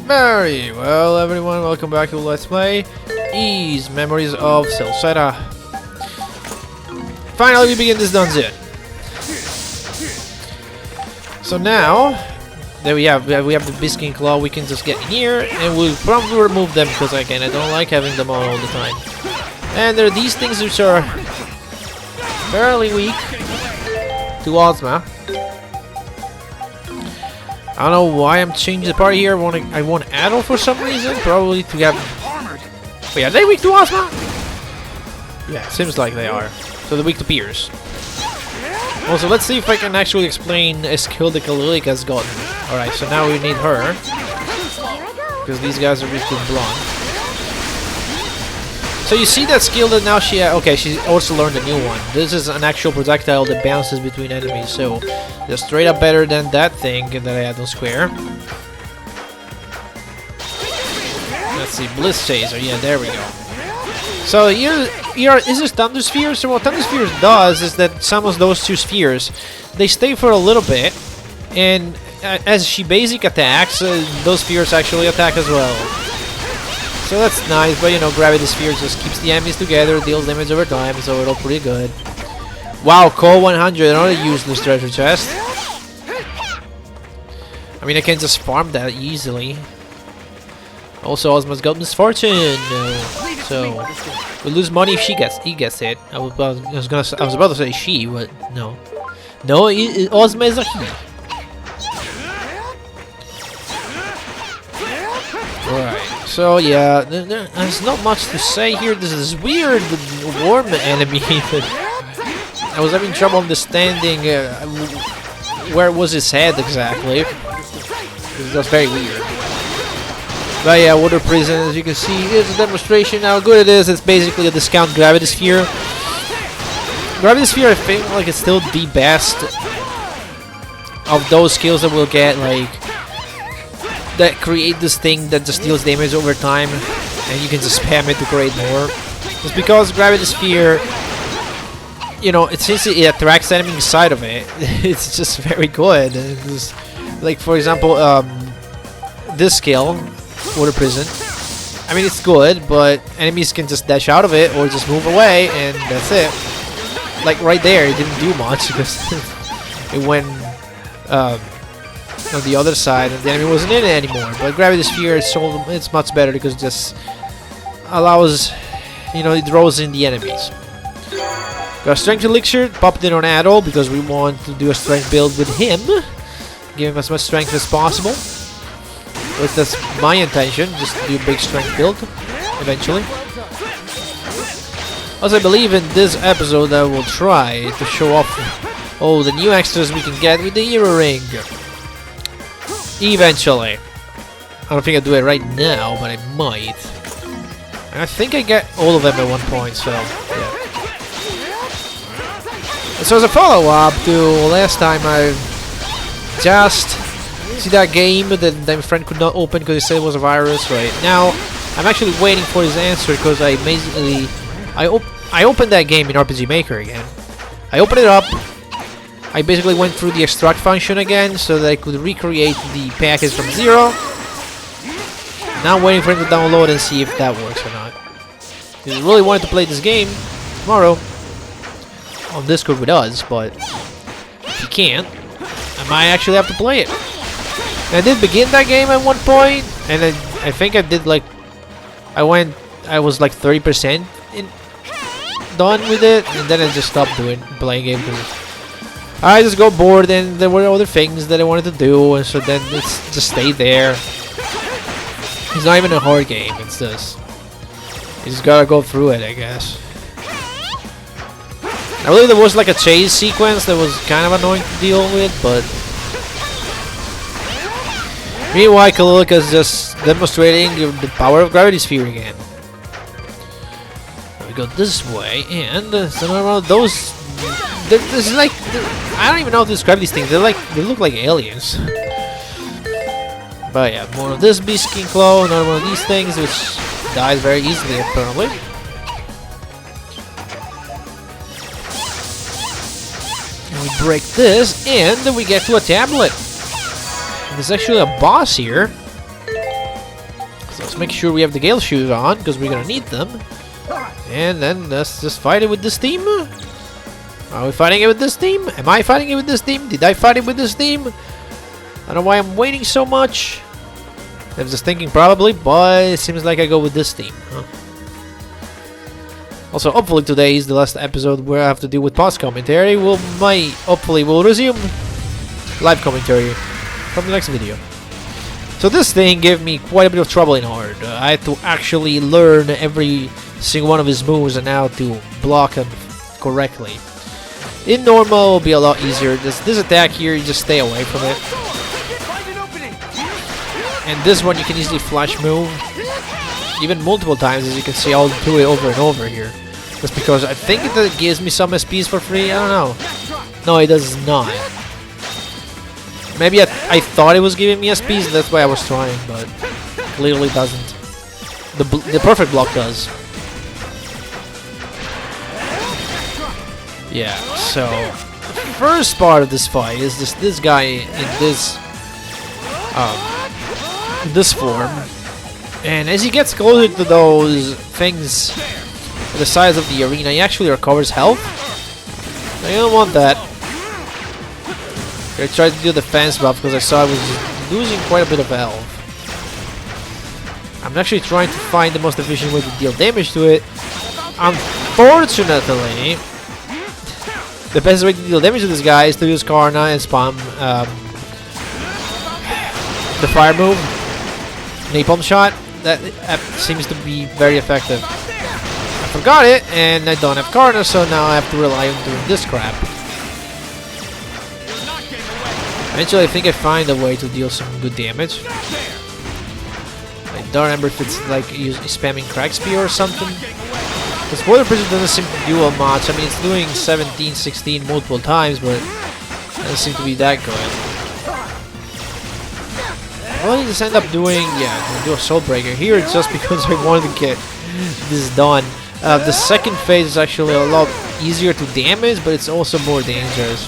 Very well, everyone, welcome back to Let's Play Ys Memories of Celceta. Finally, we begin this dungeon. So now that we have the Biscuit Claw, we can just get in here and we'll probably remove them because again I don't like having them all the time. And there are these things which are fairly weak to Ozma. I don't know why I'm changing the party here. I want Adol for some reason, probably to have. Wait, are they weak to Ozma? Yeah, seems like they are. So they're weak to Pierce. Also, let's see if I can actually explain a skill that Lilic has gotten. Alright, so now we need her. Because these guys are weak to Blonde. So you see that skill that now she... okay, she also learned a new one. This is an actual projectile that bounces between enemies. So they're straight up better than that thing that I had on Square. Let's see, Bliss Chaser. Yeah, there we go. So here is this Thunder Sphere. So what Thunder Sphere does is that some of those two spheres, they stay for a little bit, and as she basic attacks, those spheres actually attack as well. So that's nice, but you know, Gravity Sphere just keeps the enemies together, deals damage over time, so it's all pretty good. Wow, Call 100, another useless treasure chest. I mean, I can just farm that easily. Also, Ozma's got Misfortune, so we lose money if he gets it. I was about to say she, but no, Ozma is a he. Right. So yeah, there's not much to say here. This is weird worm enemy that I was having trouble understanding where was his head exactly. It was very weird. But yeah, Water Prison, as you can see, is a demonstration how good it is. It's basically a discount Gravity Sphere. Gravity Sphere, I think, like, it's still the best of those skills that we'll get, like, that create this thing that just deals damage over time, and you can just spam it to create more. Just because Gravity Sphere, you know, since it attracts enemies inside of it, it's just very good. Just, like, for example, this skill, Water Prison, I mean, it's good, but enemies can just dash out of it or just move away, and that's it. Like right there, it didn't do much because it went on the other side and the enemy wasn't in it anymore. But Gravity Sphere, it's much better because it just allows, you know, it draws in the enemies. Got a Strength Elixir, popped in on Adol because we want to do a strength build with him. Give him as much strength as possible. At least that's my intention, just to do a big strength build, eventually. Also, I believe in this episode I will try to show off all the new extras we can get with the Hero Ring. Eventually. I don't think I'll do it right now, but I might. And I think I get all of them at one point, so yeah. So as a follow-up to last time, I just see that game that my friend could not open because he said it was a virus. Right now, I'm actually waiting for his answer because I basically I opened that game in RPG Maker again. I opened it up. I basically went through the extract function again so that I could recreate the package from zero. Now I'm waiting for him to download and see if that works or not. He really wanted to play this game tomorrow on Discord with us, but if he can't, I might actually have to play it. And I did begin that game at one point, and I think I did like I was like 30% done with it, and then I just stopped playing it because I just got bored and there were other things that I wanted to do, and so then it's just stayed there. It's not even a hard game, it's just you just gotta go through it, I guess. I believe there was like a chase sequence that was kind of annoying to deal with, but meanwhile Kalilica is just demonstrating the power of Gravity Sphere again. We go this way, and some of those. This is like I don't even know how to describe these things. They look like aliens. But yeah, more of this Biscuit Claw, another one of these things, which dies very easily apparently. And we break this, and we get to a tablet. There's actually a boss here. So let's make sure we have the Gale shoes on, because we're gonna need them. And then let's just fight it with this team. Are we fighting it with this team? Am I fighting it with this team? Did I fight it with this team? I don't know why I'm waiting so much. I was just thinking probably, but it seems like I go with this team. Huh? Also, hopefully today is the last episode where I have to deal with pause commentary. Hopefully we'll resume live commentary from the next video. So this thing gave me quite a bit of trouble in hard. I had to actually learn every single one of his moves and how to block them correctly. In normal, it'll be a lot easier. This attack here, you just stay away from it. And this one, you can easily flash move, even multiple times, as you can see. I'll do it over and over here. Just because I think it gives me some SPs for free. I don't know. No, it does not. Maybe I thought it was giving me SPs, that's why I was trying, but clearly doesn't. The perfect block does. Yeah, so first part of this fight is this guy in this form, and as he gets closer to those things the size of the arena, he actually recovers health. I don't want that. I tried to do the defense buff because I saw I was losing quite a bit of health. I'm actually trying to find the most efficient way to deal damage to it. Unfortunately, the best way to deal damage to this guy is to use Karna and spam the fire move, napalm shot. That seems to be very effective. I forgot it, and I don't have Karna, so now I have to rely on doing this crap. Eventually, I think I find a way to deal some good damage. I don't remember if it's like spamming Crack Spear or something. The Spoiler Prison doesn't seem to do much. I mean, it's doing 17, 16 multiple times, but it doesn't seem to be that good. What did this end up doing? Yeah, I'm gonna do a Soul Breaker here just because I wanted to get this done. The second phase is actually a lot easier to damage, but it's also more dangerous.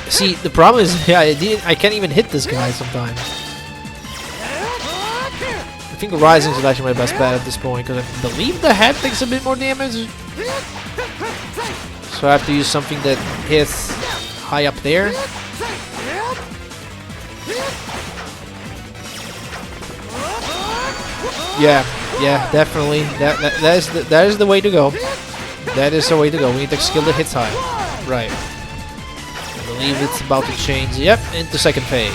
See, the problem is, yeah, I can't even hit this guy sometimes. I think Rising is actually my best bet at this point, because I believe the head takes a bit more damage. So I have to use something that hits high up there. Yeah, definitely. That is the way to go. That is the way to go. We need to skill that hits high. Right. I believe it's about to change. Yep, into second phase.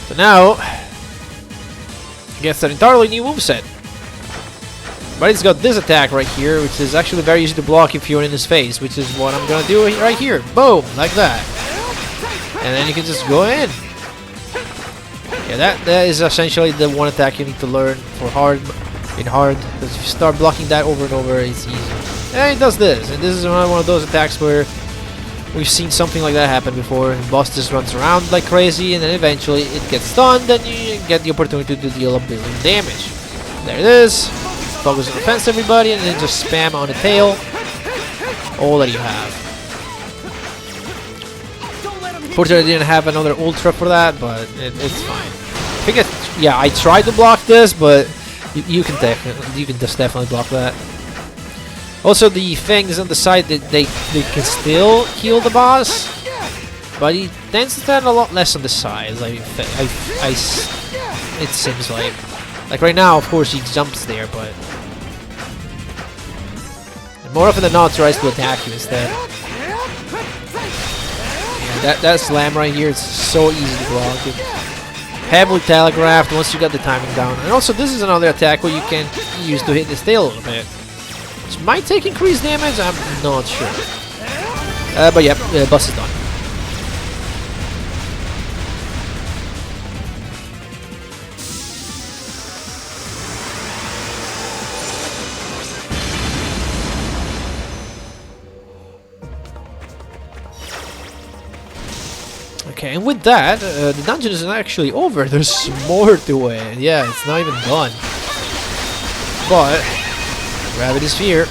So now, it gets an entirely new moveset. But it's got this attack right here, which is actually very easy to block if you're in his face, which is what I'm gonna do right here. Boom, like that. And then you can just go in. Yeah, that is essentially the one attack you need to learn for hard, because if you start blocking that over and over, it's easy. And it does this, and this is another one of those attacks where we've seen something like that happen before. The boss just runs around like crazy, and then eventually it gets done, then you get the opportunity to deal a billion damage. There it is. Focus on defense, everybody, and then just spam on the tail. All that you have. Fortunately, I didn't have another ultra for that, but it's fine. I think yeah, I tried to block this, but you can just definitely block that. Also, the things on the side that they can still heal the boss, but he tends to stand a lot less on the sides. It seems like right now, of course, he jumps there, but more often than not, tries to attack you instead. Yeah, that slam right here is so easy to block. Heavily telegraphed once you got the timing down. And also, this is another attack where you can use to hit this tail a little bit. Which might take increased damage, I'm not sure. But yeah, the boss is done. Okay, and with that, the dungeon isn't actually over. There's more to it. Yeah, it's not even done. But Gravity Sphere.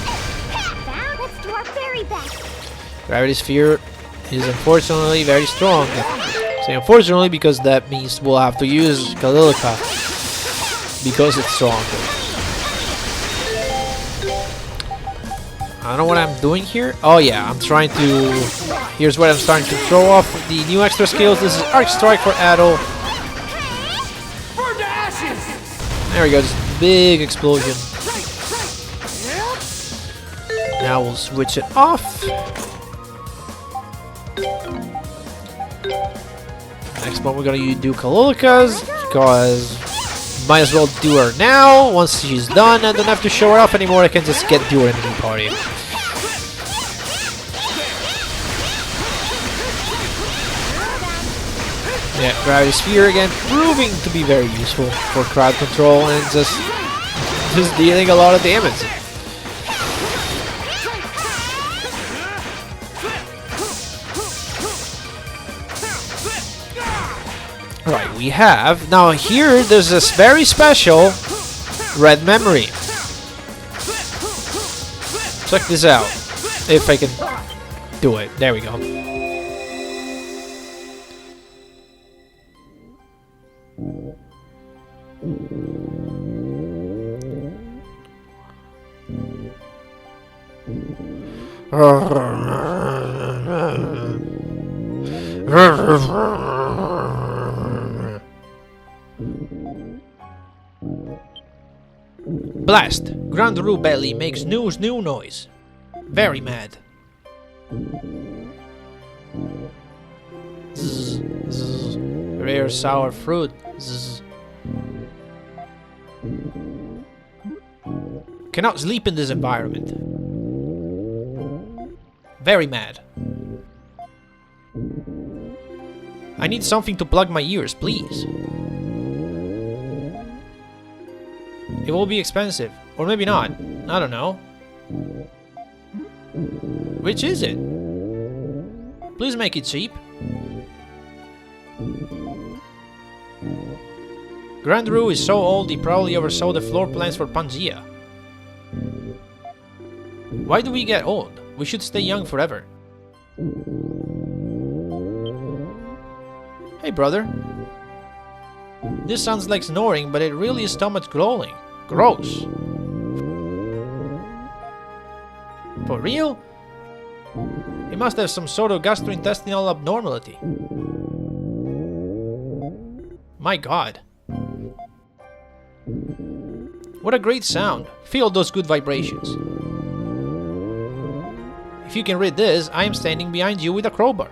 Gravity Sphere is unfortunately very strong. Say unfortunately because that means we'll have to use Kalilka because it's strong. I don't know what I'm doing here. Oh yeah, I'm trying to... Here's what I'm starting to throw off the new extra skills. This is Arc Strike for Adol. There we go, just big explosion. Now we'll switch it off. Next one we're gonna do Kalilka's because might as well do her now. Once she's done, I don't have to show her off anymore. I can just do her in the new party. Yeah, Gravity Sphere again, proving to be very useful for crowd control and just dealing a lot of damage. Alright, we have... Now here, there's this very special red memory. Check this out. If I can do it. There we go. Blast! Grand Roo Belly makes new noise. Very mad. Zzz, zzz. Rare sour fruit. Zzz. Cannot sleep in this environment. Very mad. I need something to plug my ears, please. It will be expensive. Or maybe not. I don't know. Which is it? Please make it cheap. Grand Roo is so old he probably oversaw the floor plans for Pangea. Why do we get old? We should stay young forever. Hey brother. This sounds like snoring, but it really is stomach growling. Gross. For real? He must have some sort of gastrointestinal abnormality. My god. What a great sound. Feel those good vibrations. If you can read this, I am standing behind you with a crowbar.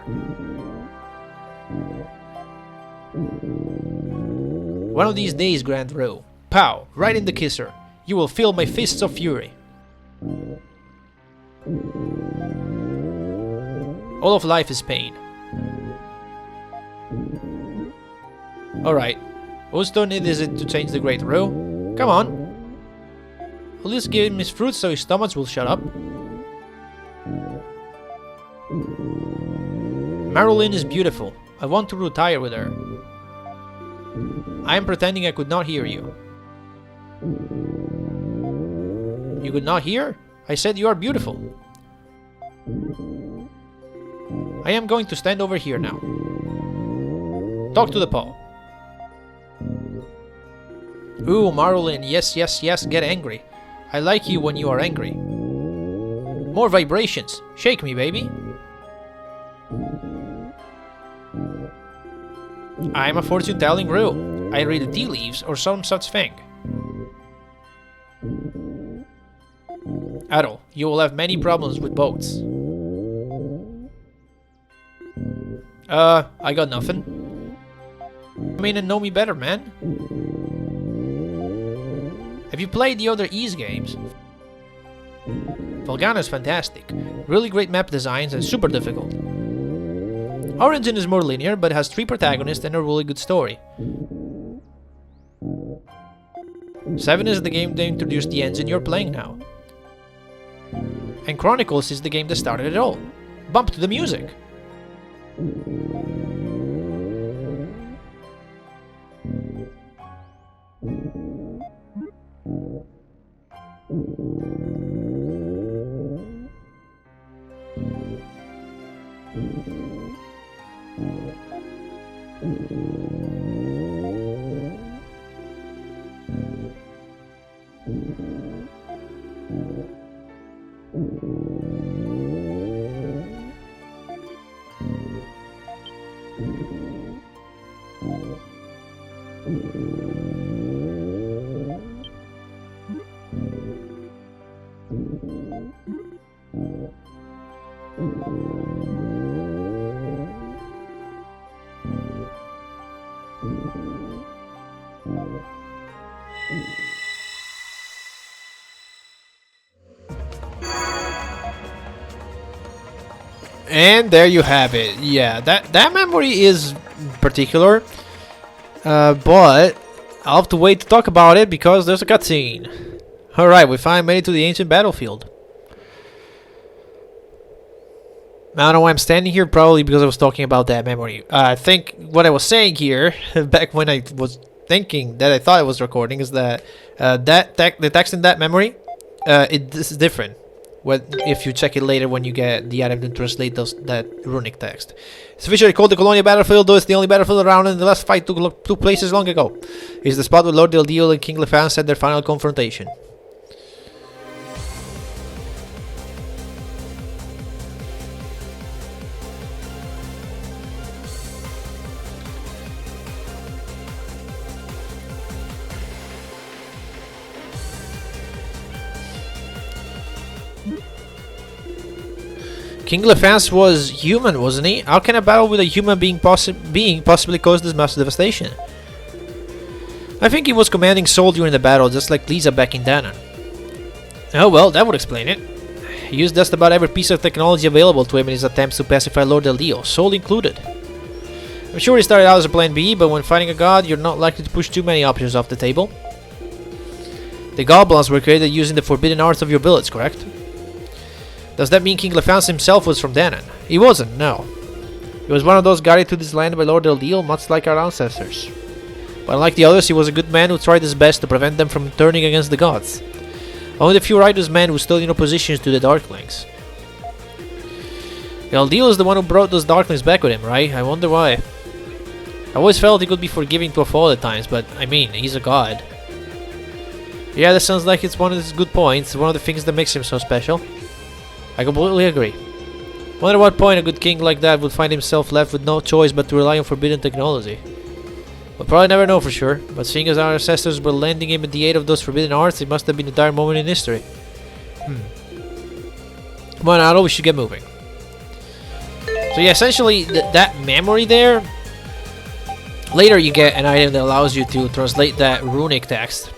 One of these days, Grand Roo. Pow! Right in the kisser. You will feel my fists of fury. All of life is pain. Alright. Whose turn is it to change the Great Roo? Come on. At least give him his fruit so his stomach will shut up. Marilyn is beautiful. I want to retire with her. I am pretending I could not hear you. You could not hear? I said you are beautiful. I am going to stand over here now. Talk to the paw. Ooh, Marilyn, yes, yes, yes, get angry. I like you when you are angry. More vibrations. Shake me, baby. I am a fortune-telling Roo. I read the tea leaves or some such thing. Adol, you will have many problems with boats. I got nothing. You may not know me better, man. Have you played the other NIS games? Volcano is fantastic. Really great map designs and super difficult. Origin is more linear, but has 3 protagonists and a really good story. 7 is the game that introduced the engine you're playing now. And Chronicles is the game that started it all. Bump to the music! And there you have it. Yeah, that memory is particular, but I'll have to wait to talk about it because there's a cutscene. Alright, we finally made it to the ancient battlefield. I don't know why I'm standing here, probably because I was talking about that memory. I think what I was saying here, back when I was thinking that I thought I was recording, is that the text in that memory, this is different. If you check it later when you get the item to translate that runic text. It's officially called the Colonial Battlefield, though it's the only battlefield around, and the last fight took places long ago. It's the spot where Lord Del Dio and King Lefans had their final confrontation. King Lefans was human, wasn't he? How can a battle with a human being possibly cause this massive devastation? I think he was commanding Sol during the battle, just like Lisa back in Danon. Oh well, that would explain it. He used just about every piece of technology available to him in his attempts to pacify Lord Del Dio, Sol included. I'm sure he started out as a plan B, but when fighting a god, you're not likely to push too many options off the table. The goblins were created using the forbidden arts of your village, correct? Does that mean King Lefans himself was from Danon? He wasn't, no. He was one of those guided to this land by Lord Del Dio, much like our ancestors. But unlike the others, he was a good man who tried his best to prevent them from turning against the gods. Only the few righteous men who stood in opposition to the Darklings. Del Dio is the one who brought those Darklings back with him, right? I wonder why. I always felt he could be forgiving to a fault at times, but I mean, he's a god. Yeah, that sounds like it's one of his good points, one of the things that makes him so special. I completely agree. Wonder what point a good king like that would find himself left with no choice but to rely on forbidden technology. We'll probably never know for sure, but seeing as our ancestors were lending him the aid of those forbidden arts, it must have been a dire moment in history. Come on, Adol, we should get moving. So yeah, essentially, that memory there, later you get an item that allows you to translate that runic text.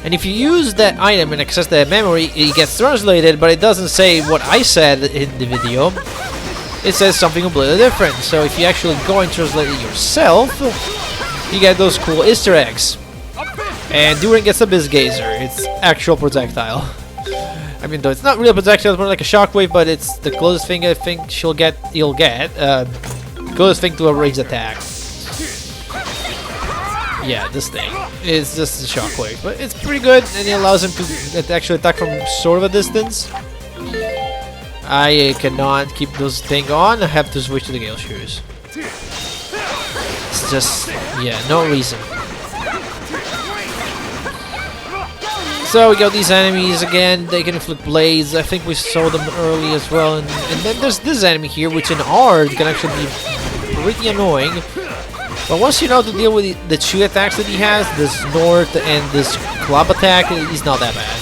And if you use that item and access that memory, it gets translated, but it doesn't say what I said in the video. It says something completely different. So if you actually go and translate it yourself, you get those cool Easter eggs. And Durin gets a Bisgazer. It's actual projectile. I mean, though it's not really a projectile, it's more like a shockwave, but it's the closest thing I think he'll get. Closest thing to a ranged attack. Yeah, this thing is just a shockwave, but it's pretty good, and it allows him to actually attack from sort of a distance. I cannot keep those thing on. I have to switch to the Gale Shoes. It's just, yeah, no reason. So we got these enemies again. They can inflict blades. I think we saw them early as well, and then there's this enemy here, which in hard can actually be pretty annoying. But once you know to deal with the two attacks that he has, this North and this club attack, he's not that bad.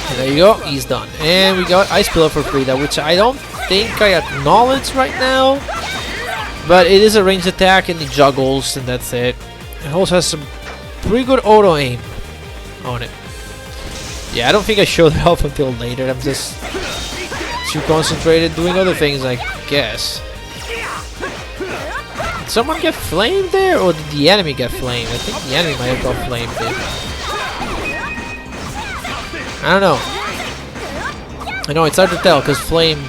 And there you go, he's done. And we got Ice Pillar for Frida, which I don't think I acknowledge right now. But it is a ranged attack and it juggles, and that's it. It also has some pretty good auto aim on it. Yeah, I don't think I showed it off until later. I'm just too concentrated doing other things, I guess. Did someone get flamed there, or did the enemy get flamed? I think the enemy might have got flamed there. I don't know. I know it's hard to tell because flame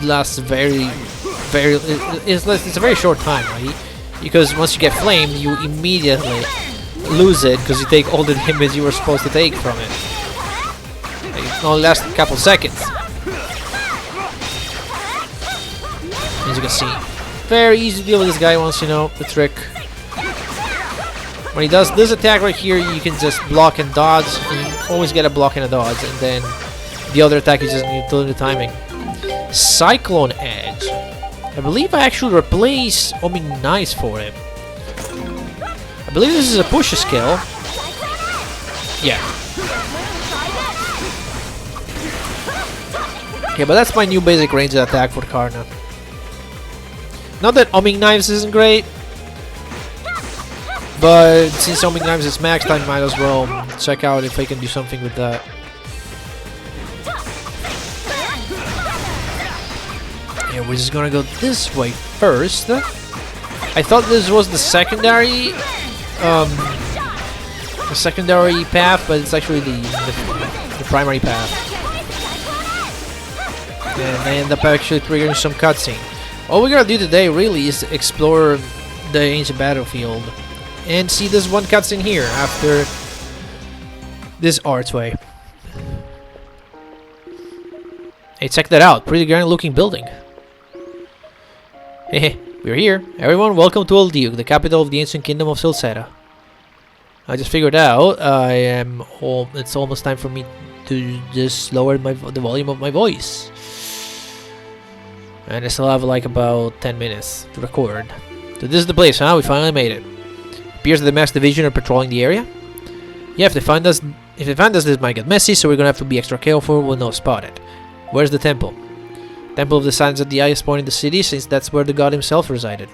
lasts very. It's a very short time, right? Because once you get flamed, you immediately lose it because you take all the damage you were supposed to take from it. only lasts a couple seconds. As you can see, very easy to deal with this guy once you know the trick. When he does this attack right here, you can just block and dodge, and you always get a block and a dodge, and then the other attack is just need to learn the timing. Cyclone Edge. I believe I actually replaced Omni-Knives for him. I believe this is a push skill. Yeah. Okay, but that's my new basic ranged attack for Karna. Not that Omni-Knives isn't great, but since Omni-Knives is maxed, I might as well check out if I can do something with that. Yeah, we're just gonna go this way first. I thought this was the secondary path, but it's actually the primary path. And I end up actually triggering some cutscene. All we're gonna do today really is explore the ancient battlefield and see this one cutscene here after this archway. Hey, check that out! Pretty grand looking building. Hey, we're here. Everyone, welcome to Old Duke, the capital of the ancient kingdom of Celceta. I just figured out it's almost time for me to just lower the volume of my voice. And I still have like about 10 minutes to record. So this is the place, huh? We finally made it. Appears that the mass division are patrolling the area. Yeah, if they find us, this might get messy, so we're gonna have to be extra careful. We'll not spot it. Where's the temple? Temple of the Sun is at the highest point in the city, since that's where the god himself resided.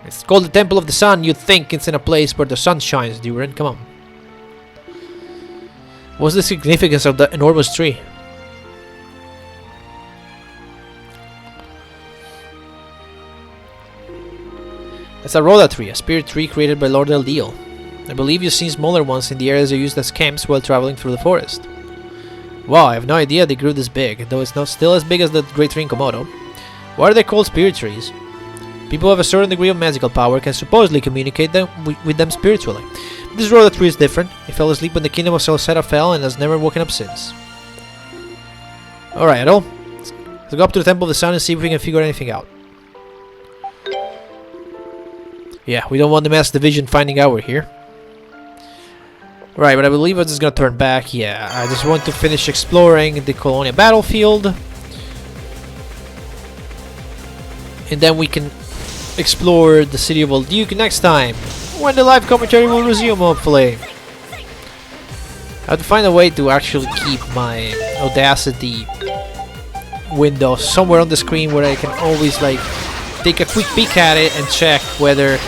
It's called the Temple of the Sun. You'd think it's in a place where the sun shines, Duran. Come on. What's the significance of the enormous tree? That's a Rhoda tree, a spirit tree created by Lord Eldiel. I believe you've seen smaller ones in the areas they used as camps while traveling through the forest. Wow, I have no idea they grew this big, though it's not still as big as the Great Tree in Komodo. Why are they called spirit trees? People who have a certain degree of magical power can supposedly communicate with them spiritually. But this Rhoda tree is different. It fell asleep when the kingdom of Celceta fell and has never woken up since. Alright, Adol. Let's go up to the Temple of the Sun and see if we can figure anything out. Yeah, we don't want the mass division finding out we're here. Right, but I believe I'm just gonna turn back. Yeah, I just want to finish exploring the Colonia battlefield. And then we can explore the city of Old Duke next time, when the live commentary will resume, hopefully. I have to find a way to actually keep my Audacity window somewhere on the screen where I can always like take a quick peek at it and check whether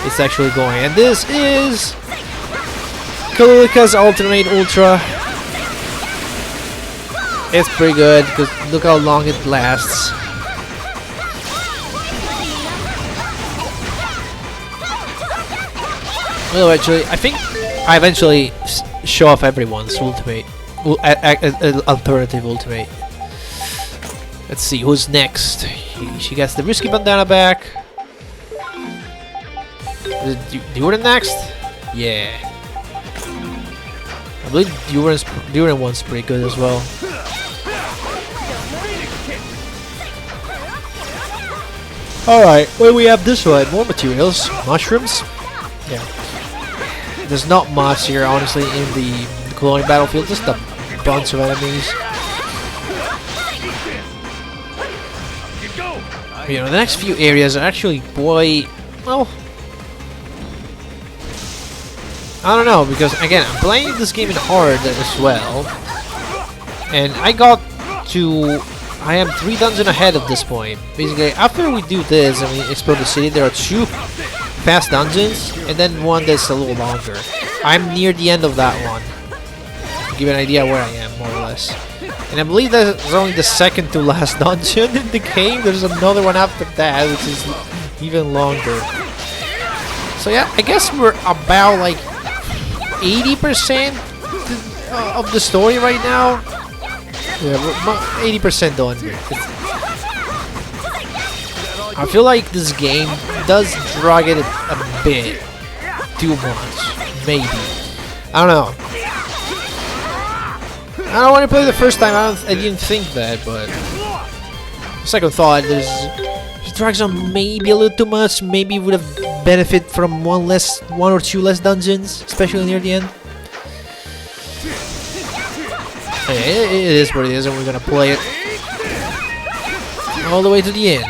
it's actually going. And this is Kalulika's Alternate Ultra. It's pretty good because look how long it lasts. Well, actually, I think I eventually show off everyone's ultimate, alternative ultimate. Let's see who's next. She gets the risky bandana back. Is Duran next? Yeah. I believe Duran one's pretty good as well. Alright, well we have this one. More materials. Mushrooms. Yeah. There's not much here, honestly, in the Colonia battlefield. Just a bunch of enemies. You know, the next few areas are actually quite, well, I don't know, because again, I'm playing this game in hard as well, and I am 3 dungeons ahead at this point. Basically, after we do this and we explore the city, there are 2 fast dungeons, and then one that's a little longer. I'm near the end of that one, to give you an idea where I am, more or less. And I believe that's only the second to last dungeon in the game. There's another one after that, which is even longer. So yeah, I guess we're about like 80% of the story right now. Yeah, we're 80% done here. I feel like this game does drag it a bit too much, maybe. I don't know. I don't want to play the first time. I didn't think that, but second thought, he drags on maybe a little too much. Maybe would have benefit from one or two less dungeons, especially near the end. It is what it is, and we're gonna play it all the way to the end.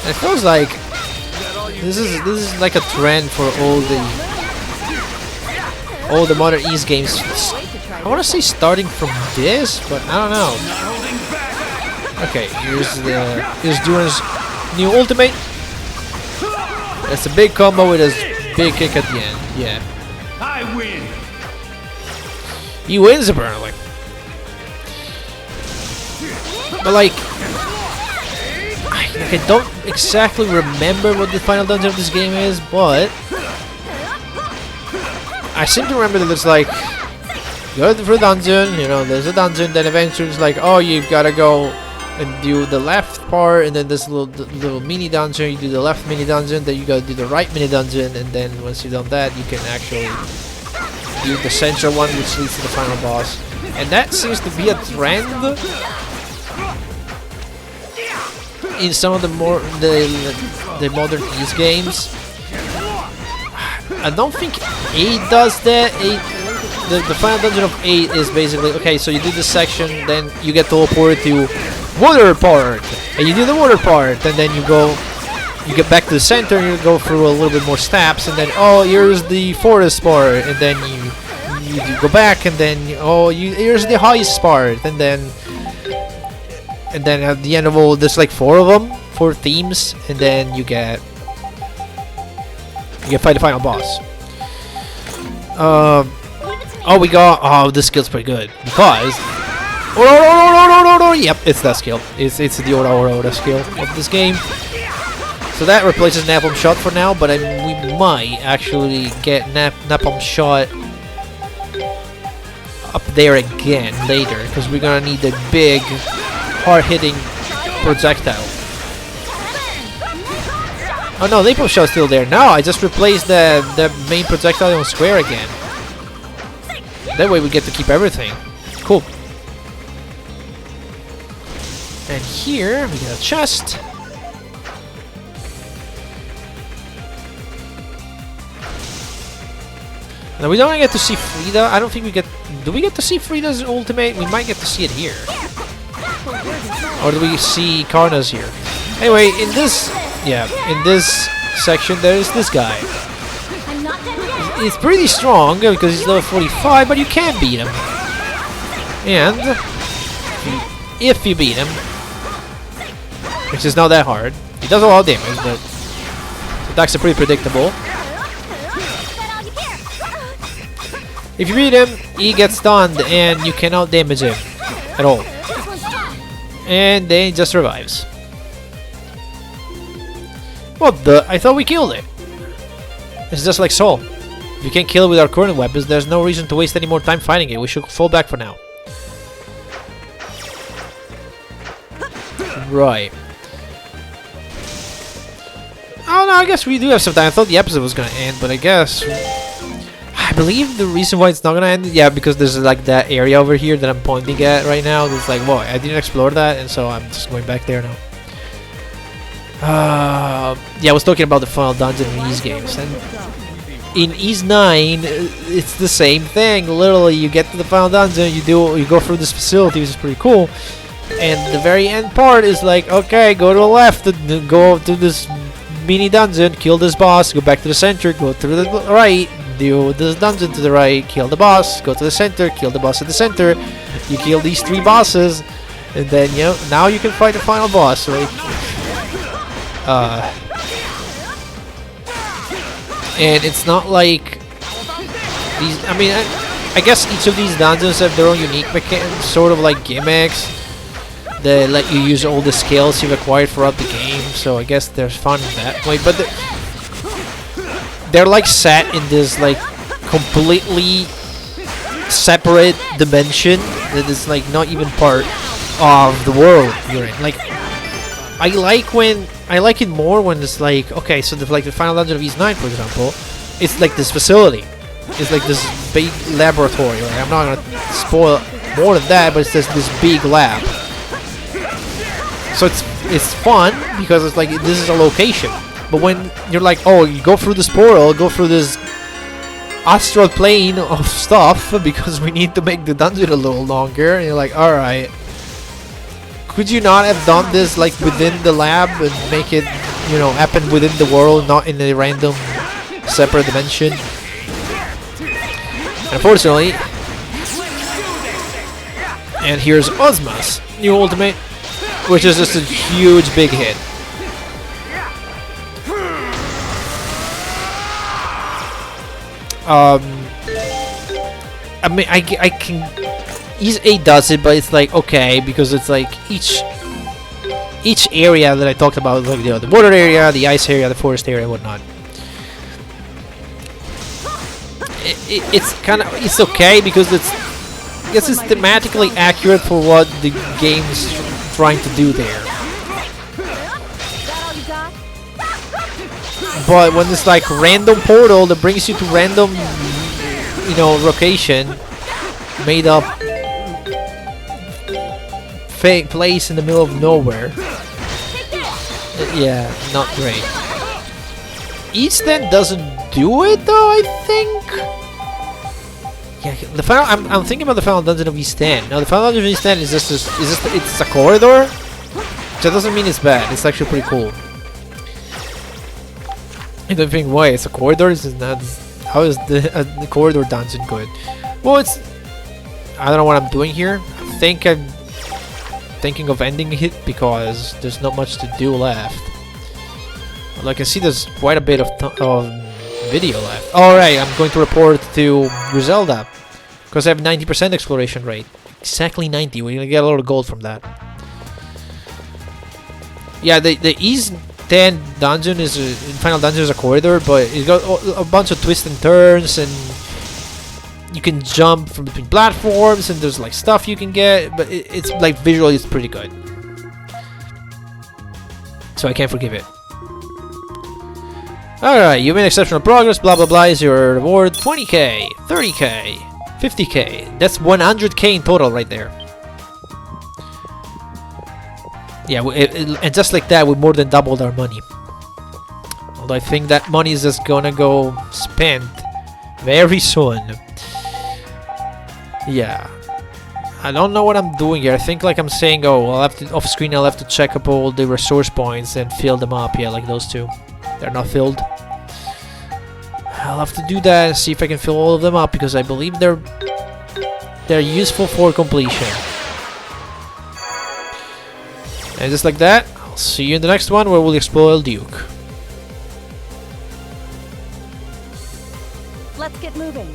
And it feels like this is like a trend for all the modern NIS games. I want to say starting from this, but I don't know. Okay, here's Duran's new ultimate. That's a big combo with his big kick at the end. Yeah. I win. He wins apparently. But like I don't exactly remember what the final dungeon of this game is, but I seem to remember that it's like you go through a dungeon, you know, there's a dungeon, then eventually it's like, oh, you've gotta go and do the left part, and then this little mini dungeon, you do the left mini dungeon, then you gotta do the right mini dungeon, and then once you've done that, you can actually do the central one, which leads to the final boss. And that seems to be a trend in some of the modern NIS games. I don't think 8 does that. The final dungeon of 8 is basically, okay, so you do this section, then you get teleported to water part, and you do the water part, and then you get back to the center, and you go through a little bit more steps, and then, oh, here's the forest part, and then you go back, and then, oh, here's the heist part, and then at the end of all, there's like 4 of them, 4 themes, and then you get fight the final boss. Oh, this skill's pretty good because no, yep, it's that skill. It's the Ora skill of this game. So that replaces Napalm Shot for now, but we might actually get Napalm Shot up there again later because we're gonna need a big, hard-hitting projectile. Oh no, Napalm Shot's still there. No, I just replaced the main projectile on square again. That way we get to keep everything. Cool. And here we get a chest. Now we don't get to see Frida. I don't think we get. Do we get to see Frida's ultimate? We might get to see it here. Or do we see Karna's here? Anyway, in this section there is this guy. He's pretty strong because he's level 45, but you can beat him. And if you beat him, which is not that hard, he does a lot of damage, but his attacks are pretty predictable. If you beat him, he gets stunned and you cannot damage him at all. And then he just revives. What the? I thought we killed it. It's just like Soul. If you can't kill it with our current weapons, there's no reason to waste any more time fighting it. We should fall back for now. Right. Oh no, I guess we do have some time. I thought the episode was gonna end, but I guess... I believe the reason why it's not gonna end, yeah, because there's like that area over here that I'm pointing at right now. It's like, whoa, I didn't explore that, and so I'm just going back there now. Yeah, I was talking about the final dungeon in NIS games, and in NIS 9, it's the same thing. Literally, you get to the final dungeon, you go through this facility, which is pretty cool, and the very end part is like, okay, go to the left, go to this mini dungeon, kill this boss, go back to the center, go to the right, do this dungeon to the right, kill the boss, go to the center, kill the boss at the center, you kill these 3 bosses, and then, you know, now you can fight the final boss, right? And it's not like these. I mean, I guess each of these dungeons have their own unique sort of like gimmicks that let you use all the skills you've acquired throughout the game. So I guess there's fun in that way. But they're like set in this like completely separate dimension that is like not even part of the world you're in. Like, I like it more when it's like, okay, so the final dungeon of NIS 9, for example, it's like this facility. It's like this big laboratory. Like, I'm not gonna spoil more than that, but it's just this big lab. So it's fun because it's like this is a location. But when you're like, oh, you go through this portal, go through this astral plane of stuff because we need to make the dungeon a little longer, and you're like, all right, could you not have done this like within the lab and make it, you know, happen within the world, not in a random separate dimension? Unfortunately, and here's Ozma's new ultimate, which is just a huge big hit. I mean, I can. Xseed does it, but it's like okay because it's like each area that I talked about, like the water area, the ice area, the forest area, and whatnot. It's okay because it's thematically accurate for what the game's trying to do there. But when it's like random portal that brings you to random, you know, location, made up fake place in the middle of nowhere. Yeah, not great. Xseed doesn't do it though, I think. Yeah, the final. I'm thinking about the final dungeon of Xseed. Now the final dungeon of Xseed is just it's a corridor. That doesn't mean it's bad. It's actually pretty cool. I don't think why it's a corridor. This is not. How is the corridor dungeon good? Well, it's. I don't know what I'm doing here. I think I'm thinking of ending it because there's not much to do left. Well, I can see there's quite a bit of video left. Alright, I'm going to report to Griselda because I have 90% exploration rate. Exactly 90. We're gonna get a lot of gold from that. Yeah, the East 10 dungeon is final dungeon is a corridor, but it's got a bunch of twists and turns, and you can jump from between platforms, and there's like stuff you can get, but it's like visually it's pretty good, so I can't forgive it. Alright, you made exceptional progress, blah blah blah is your reward. 20k, 30k, 50k, that's 100k in total right there. Yeah, and just like that, we more than doubled our money. Although I think that money is just gonna go spent very soon. Yeah, I don't know what I'm doing here. I think like I'm saying, oh, I'll have to off screen. I'll have to check up all the resource points and fill them up. Yeah, like those two, they're not filled. I'll have to do that and see if I can fill all of them up because I believe they're useful for completion. And just like that, I'll see you in the next one where we'll explore El Duke. Let's get moving.